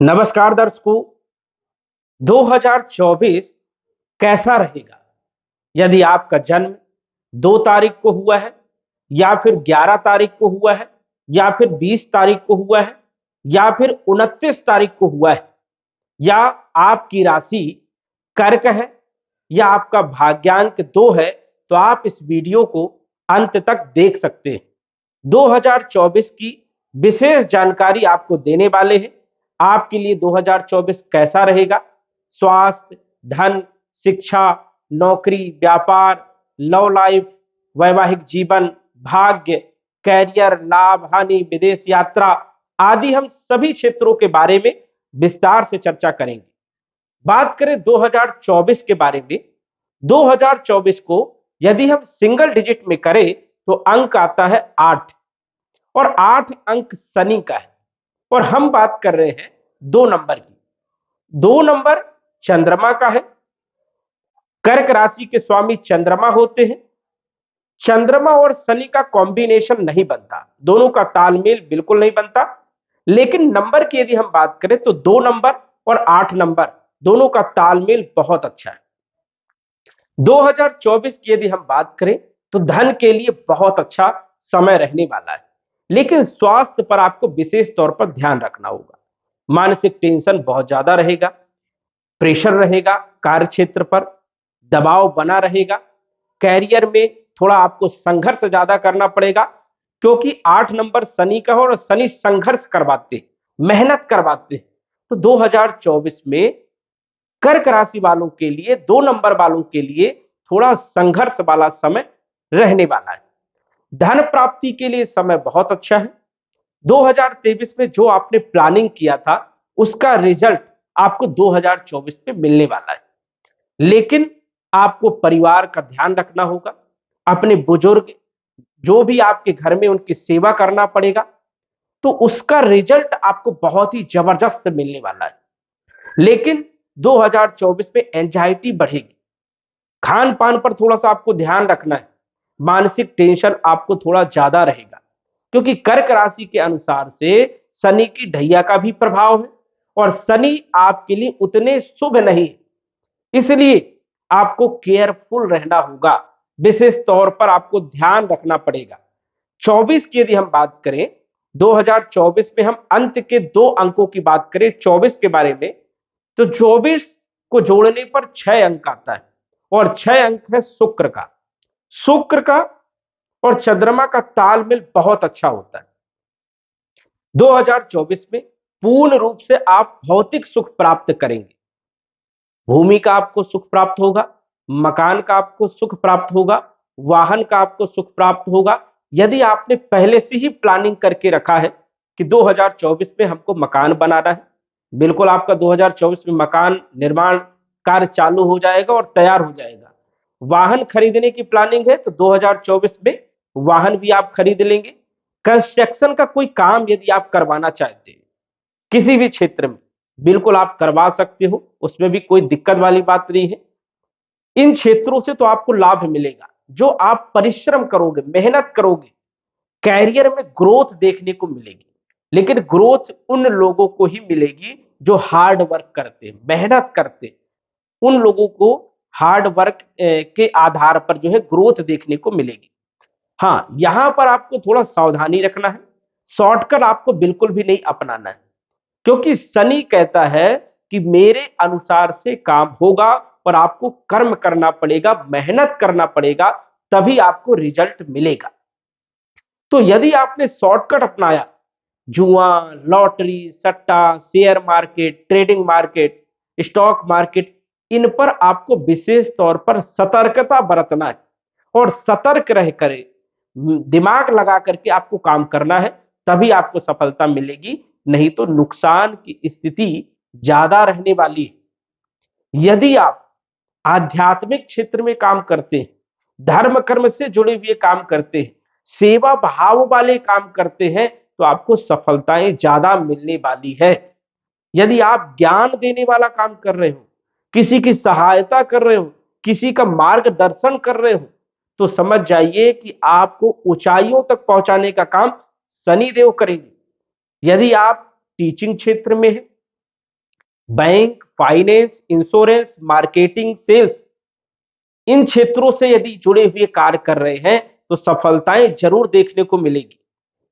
नमस्कार दर्शकों। 2024 कैसा रहेगा? यदि आपका जन्म 2 तारीख को हुआ है या फिर 11 तारीख को हुआ है या फिर 20 तारीख को हुआ है या फिर 29 तारीख को हुआ है या आपकी राशि कर्क है या आपका भाग्यांक 2 है, तो आप इस वीडियो को अंत तक देख सकते हैं। 2024 की विशेष जानकारी आपको देने वाले हैं। आपके लिए 2024 कैसा रहेगा? स्वास्थ्य, धन, शिक्षा, नौकरी, व्यापार, लव लाइफ, वैवाहिक जीवन, भाग्य, कैरियर, लाभ, हानि, विदेश यात्रा आदि हम सभी क्षेत्रों के बारे में विस्तार से चर्चा करेंगे। बात करें 2024 के बारे में, 2024 को यदि हम सिंगल डिजिट में करें तो अंक आता है 8 और 8 अंक शनि का है। और हम बात कर रहे हैं 2 नंबर की। 2 नंबर चंद्रमा का है। कर्क राशि के स्वामी चंद्रमा होते हैं। चंद्रमा और शनि का कॉम्बिनेशन नहीं बनता, दोनों का तालमेल बिल्कुल नहीं बनता। लेकिन नंबर की यदि हम बात करें तो 2 नंबर और 8 नंबर दोनों का तालमेल बहुत अच्छा है। 2024 की यदि हम बात करें तो धन के लिए बहुत अच्छा समय रहने वाला है, लेकिन स्वास्थ्य पर आपको विशेष तौर पर ध्यान रखना होगा। मानसिक टेंशन बहुत ज्यादा रहेगा, प्रेशर रहेगा, कार्य क्षेत्र पर दबाव बना रहेगा। कैरियर में थोड़ा आपको संघर्ष ज्यादा करना पड़ेगा, क्योंकि 8 नंबर शनि का है और शनि संघर्ष करवाते, मेहनत करवाते। तो 2024 में कर्क राशि वालों के लिए, 2 नंबर वालों के लिए थोड़ा संघर्ष वाला समय रहने वाला है। धन प्राप्ति के लिए समय बहुत अच्छा है। 2023 में जो आपने प्लानिंग किया था उसका रिजल्ट आपको 2024 में मिलने वाला है। लेकिन आपको परिवार का ध्यान रखना होगा, अपने बुजुर्ग जो भी आपके घर में उनकी सेवा करना पड़ेगा, तो उसका रिजल्ट आपको बहुत ही जबरदस्त मिलने वाला है। लेकिन 2024 में एंजाइटी बढ़ेगी, खान पान पर थोड़ा सा आपको ध्यान रखना है, मानसिक टेंशन आपको थोड़ा ज्यादा रहेगा, क्योंकि कर्क राशि के अनुसार से शनि की ढैया का भी प्रभाव है और शनि आपके लिए उतने शुभ नहीं है। इसलिए आपको केयरफुल रहना होगा, विशेष तौर पर आपको ध्यान रखना पड़ेगा। 24 की यदि हम बात करें, 2024 में हम अंत के 2 अंकों की बात करें 24 के बारे में, तो 24 को जोड़ने पर 6 अंक आता है और 6 अंक है शुक्र का। शुक्र का और चंद्रमा का तालमेल बहुत अच्छा होता है। 2024 में पूर्ण रूप से आप भौतिक सुख प्राप्त करेंगे। भूमि का आपको सुख प्राप्त होगा, मकान का आपको सुख प्राप्त होगा, वाहन का आपको सुख प्राप्त होगा। यदि आपने पहले से ही प्लानिंग करके रखा है कि 2024 में हमको मकान बनाना है, बिल्कुल आपका 2024 में मकान निर्माण कार्य चालू हो जाएगा और तैयार हो जाएगा। वाहन खरीदने की प्लानिंग है तो 2024 में वाहन भी आप खरीद लेंगे। कंस्ट्रक्शन का कोई काम यदि आप करवाना चाहते हैं किसी भी क्षेत्र में, बिल्कुल आप करवा सकते हो, उसमें भी कोई दिक्कत वाली बात नहीं है। इन क्षेत्रों से तो आपको लाभ मिलेगा, जो आप परिश्रम करोगे, मेहनत करोगे, कैरियर में ग्रोथ देखने को मिलेगी। लेकिन ग्रोथ उन लोगों को ही मिलेगी जो हार्ड वर्क करते हैं, मेहनत करते हैं। उन लोगों को हार्ड वर्क के आधार पर जो है ग्रोथ देखने को मिलेगी। हाँ, यहां पर आपको थोड़ा सावधानी रखना है, शॉर्टकट आपको बिल्कुल भी नहीं अपनाना है, क्योंकि शनि कहता है कि मेरे अनुसार से काम होगा और आपको कर्म करना पड़ेगा, मेहनत करना पड़ेगा, तभी आपको रिजल्ट मिलेगा। तो यदि आपने शॉर्टकट अपनाया, जुआ, लॉटरी, सट्टा, share market, trading market, stock market, इन पर आपको विशेष तौर पर सतर्कता बरतना है और सतर्क रह कर दिमाग लगा करके आपको काम करना है, तभी आपको सफलता मिलेगी। नहीं तो नुकसान की स्थिति ज्यादा रहने वाली है। यदि आप आध्यात्मिक क्षेत्र में काम करते हैं, धर्म कर्म से जुड़े हुए काम करते हैं, सेवा भाव वाले काम करते हैं, तो आपको सफलताएं ज्यादा मिलने वाली है। यदि आप ज्ञान देने वाला काम कर रहे हो, किसी की सहायता कर रहे हो, किसी का मार्गदर्शन कर रहे हो, तो समझ जाइए कि आपको ऊंचाइयों तक पहुंचाने का काम शनिदेव करेंगे। यदि आप टीचिंग क्षेत्र में है, bank, finance, insurance, marketing, sales, इन क्षेत्रों से यदि जुड़े हुए कार्य कर रहे हैं तो सफलताएं जरूर देखने को मिलेगी।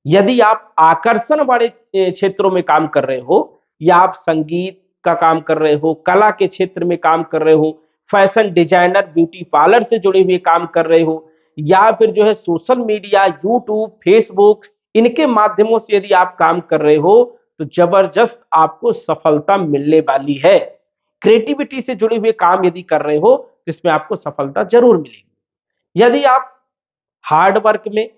यदि आप आकर्षण वाले क्षेत्रों में काम कर रहे हो, या आप संगीत का काम कर रहे हो, कला के क्षेत्र में काम कर रहे हो, फैशन डिजाइनर, ब्यूटी पार्लर से जुड़े हुए काम कर रहे हो, या फिर जो है सोशल मीडिया, यूट्यूब, फेसबुक, इनके माध्यमों से यदि आप काम कर रहे हो तो जबरदस्त आपको सफलता मिलने वाली है। क्रिएटिविटी से जुड़े हुए काम यदि कर रहे हो जिसमें आपको सफलता जरूर मिलेगी। यदि आप हार्ड वर्क में,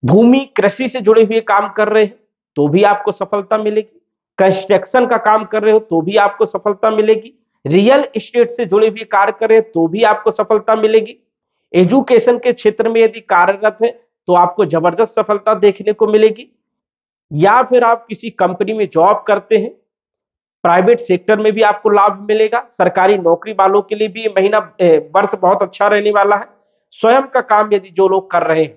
भूमि कृषि से जुड़े हुए काम कर रहे हैं तो भी आपको सफलता मिलेगी। कंस्ट्रक्शन का काम कर रहे हो तो भी आपको सफलता मिलेगी। रियल एस्टेट से जुड़े हुए कार्य कर रहे हैं तो भी आपको सफलता मिलेगी। एजुकेशन के क्षेत्र में यदि कार्यरत है तो आपको जबरदस्त सफलता देखने को मिलेगी। या फिर आप किसी कंपनी में जॉब करते हैं, प्राइवेट सेक्टर में भी आपको लाभ मिलेगा। सरकारी नौकरी वालों के लिए भी ये महीना वर्ष बहुत अच्छा रहने वाला है। स्वयं का काम यदि जो लोग कर रहे हैं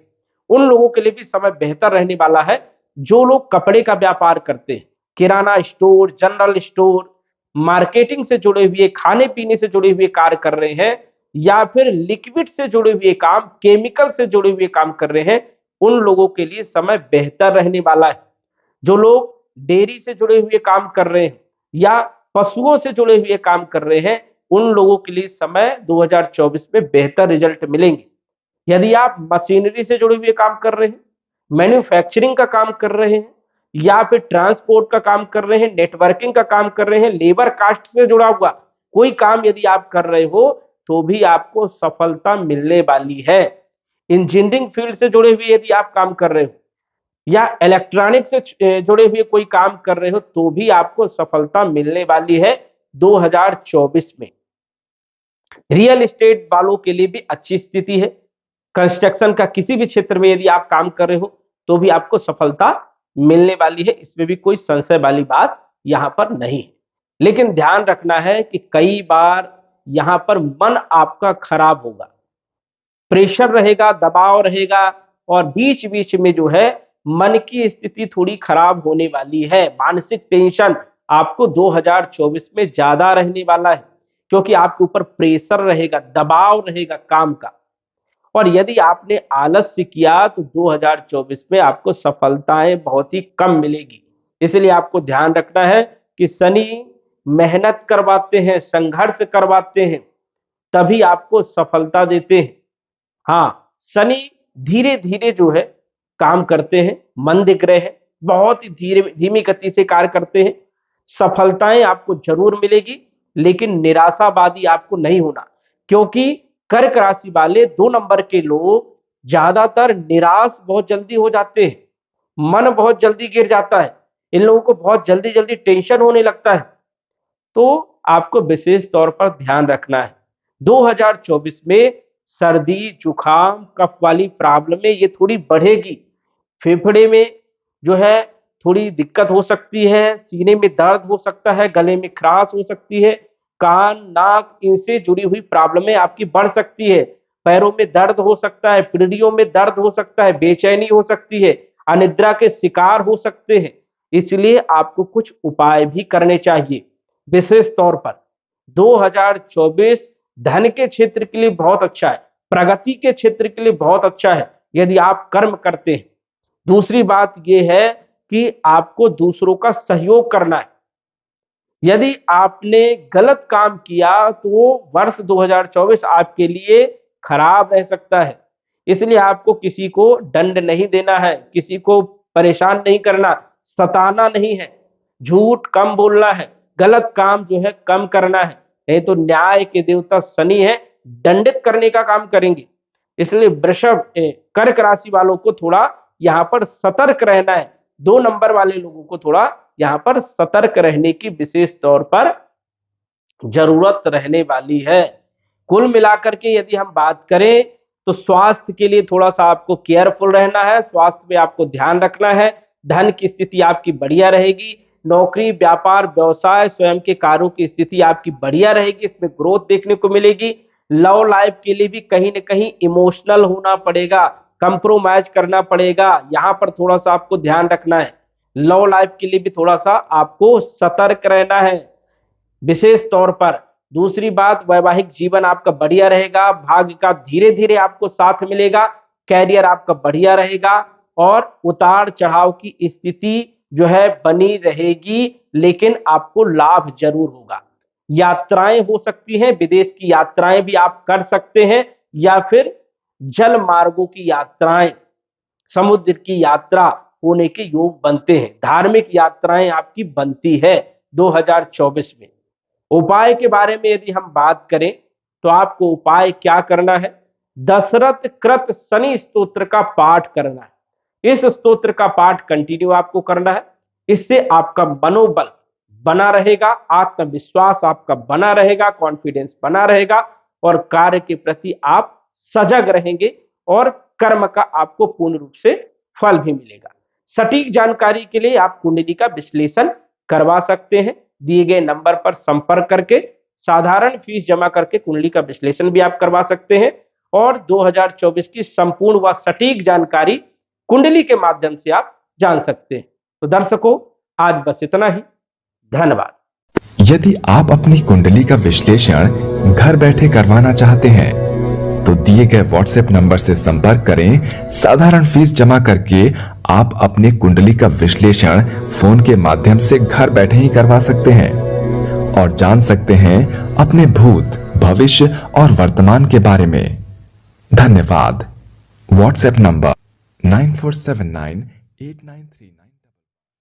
उन लोगों के लिए भी समय बेहतर रहने वाला है। जो लोग कपड़े का व्यापार करते हैं, किराना स्टोर, जनरल स्टोर, मार्केटिंग से जुड़े हुए, खाने पीने से जुड़े हुए कार्य कर रहे हैं, या फिर लिक्विड से जुड़े हुए काम, केमिकल से जुड़े हुए काम कर रहे हैं, उन लोगों के लिए समय बेहतर रहने वाला है। जो लोग डेयरी से जुड़े हुए काम कर रहे हैं या पशुओं से जुड़े हुए काम कर रहे हैं, उन लोगों के लिए समय 2024 में बेहतर रिजल्ट मिलेंगे। यदि आप मशीनरी से जुड़े हुए काम कर रहे हैं, मैन्युफैक्चरिंग का काम कर रहे हैं, या फिर ट्रांसपोर्ट का काम कर रहे हैं, नेटवर्किंग का काम कर रहे हैं, लेबर कास्ट से जुड़ा हुआ कोई काम यदि आप कर रहे हो तो भी आपको सफलता मिलने वाली है। इंजीनियरिंग फील्ड से जुड़े हुए यदि आप काम कर रहे हो या इलेक्ट्रॉनिक से जुड़े हुए कोई काम कर रहे हो तो भी आपको सफलता मिलने वाली है 2024 में। रियल एस्टेट वालों के लिए भी अच्छी स्थिति है। कंस्ट्रक्शन का किसी भी क्षेत्र में यदि आप काम कर रहे हो तो भी आपको सफलता मिलने वाली है, इसमें भी कोई संशय वाली बात यहां पर नहीं है। लेकिन ध्यान रखना है कि कई बार यहां पर मन आपका खराब होगा, प्रेशर रहेगा, दबाव रहेगा, और बीच बीच में जो है मन की स्थिति थोड़ी खराब होने वाली है। मानसिक टेंशन आपको 2024 में ज्यादा रहने वाला है, क्योंकि आपके ऊपर प्रेशर रहेगा, दबाव रहेगा काम का। और यदि आपने आलस्य किया तो 2024 में आपको सफलताएं बहुत ही कम मिलेगी। इसलिए आपको ध्यान रखना है कि शनि मेहनत करवाते हैं, संघर्ष करवाते हैं, तभी आपको सफलता देते हैं। हाँ, शनि धीरे धीरे जो है काम करते हैं, मंद ग्रह है, बहुत ही धीरे धीमी गति से कार्य करते हैं। सफलताएं आपको जरूर मिलेगी, लेकिन निराशावादी आपको नहीं होना, क्योंकि कर्क राशि वाले 2 नंबर के लोग ज्यादातर निराश बहुत जल्दी हो जाते हैं। मन बहुत जल्दी गिर जाता है, इन लोगों को बहुत जल्दी जल्दी टेंशन होने लगता है। तो आपको विशेष तौर पर ध्यान रखना है 2024 में सर्दी, जुखाम, कफ वाली प्रॉब्लमें ये थोड़ी बढ़ेगी। फेफड़े में जो है थोड़ी दिक्कत हो सकती है, सीने में दर्द हो सकता है, गले में खराश हो सकती है, कान, नाक, इनसे जुड़ी हुई प्रॉब्लमें आपकी बढ़ सकती है। पैरों में दर्द हो सकता है, पीढ़ियों में दर्द हो सकता है, बेचैनी हो सकती है, अनिद्रा के शिकार हो सकते हैं। इसलिए आपको कुछ उपाय भी करने चाहिए। विशेष तौर पर 2024 धन के क्षेत्र के लिए बहुत अच्छा है, प्रगति के क्षेत्र के लिए बहुत अच्छा है यदि आप कर्म करते हैं। दूसरी बात यह है कि आपको दूसरों का सहयोग करना है। यदि आपने गलत काम किया तो वर्ष 2024 आपके लिए खराब रह सकता है। इसलिए आपको किसी को दंड नहीं देना है, किसी को परेशान नहीं करना, सताना नहीं है, झूठ कम बोलना है, गलत काम जो है कम करना है। नहीं तो न्याय के देवता शनि है, दंडित करने का काम करेंगे। इसलिए कर्क राशि वालों को थोड़ा यहाँ पर सतर्क रहना है। 2 नंबर वाले लोगों को थोड़ा यहाँ पर सतर्क रहने की विशेष तौर पर जरूरत रहने वाली है। कुल मिलाकर के यदि हम बात करें तो स्वास्थ्य के लिए थोड़ा सा आपको केयरफुल रहना है, स्वास्थ्य में आपको ध्यान रखना है। धन की स्थिति आपकी बढ़िया रहेगी। नौकरी, व्यापार, व्यवसाय, स्वयं के कार्यों की स्थिति आपकी बढ़िया रहेगी, इसमें ग्रोथ देखने को मिलेगी। लव लाइफ के लिए भी कहीं ना कहीं इमोशनल होना पड़ेगा, कंप्रोमाइज करना पड़ेगा, यहाँ पर थोड़ा सा आपको ध्यान रखना है। लव लाइफ के लिए भी थोड़ा सा आपको सतर्क रहना है विशेष तौर पर। दूसरी बात, वैवाहिक जीवन आपका बढ़िया रहेगा, भाग्य का धीरे धीरे आपको साथ मिलेगा, कैरियर आपका बढ़िया रहेगा और उतार चढ़ाव की स्थिति जो है बनी रहेगी, लेकिन आपको लाभ जरूर होगा। यात्राएं हो सकती हैं, विदेश की यात्राएं भी आप कर सकते हैं, या फिर जल मार्गों की यात्राएं, समुद्र की यात्रा होने के योग बनते हैं। धार्मिक यात्राएं आपकी बनती है 2024 में। उपाय के बारे में यदि हम बात करें तो आपको उपाय क्या करना है, दशरथ कृत शनि स्तोत्र का पाठ करना है। इस स्तोत्र का पाठ कंटिन्यू आपको करना है। इससे आपका मनोबल बना रहेगा, आत्मविश्वास आपका बना रहेगा, कॉन्फिडेंस बना रहेगा और कार्य के प्रति आप सजग रहेंगे और कर्म का आपको पूर्ण रूप से फल भी मिलेगा। सटीक जानकारी के लिए आप कुंडली का विश्लेषण करवा सकते हैं। दिए गए नंबर पर संपर्क करके साधारण फीस जमा करके कुंडली का विश्लेषण भी आप करवा सकते हैं और 2024 की संपूर्ण व सटीक जानकारी कुंडली के माध्यम से आप जान सकते हैं। तो दर्शकों, आज बस इतना ही। धन्यवाद। यदि आप अपनी कुंडली का विश्लेषण घर बैठे करवाना चाहते हैं तो दिए गए व्हाट्सएप नंबर से संपर्क करें। साधारण फीस जमा करके आप अपनी कुंडली का विश्लेषण फोन के माध्यम से घर बैठे ही करवा सकते हैं और जान सकते हैं अपने भूत, भविष्य और वर्तमान के बारे में। धन्यवाद। WhatsApp number 94798939।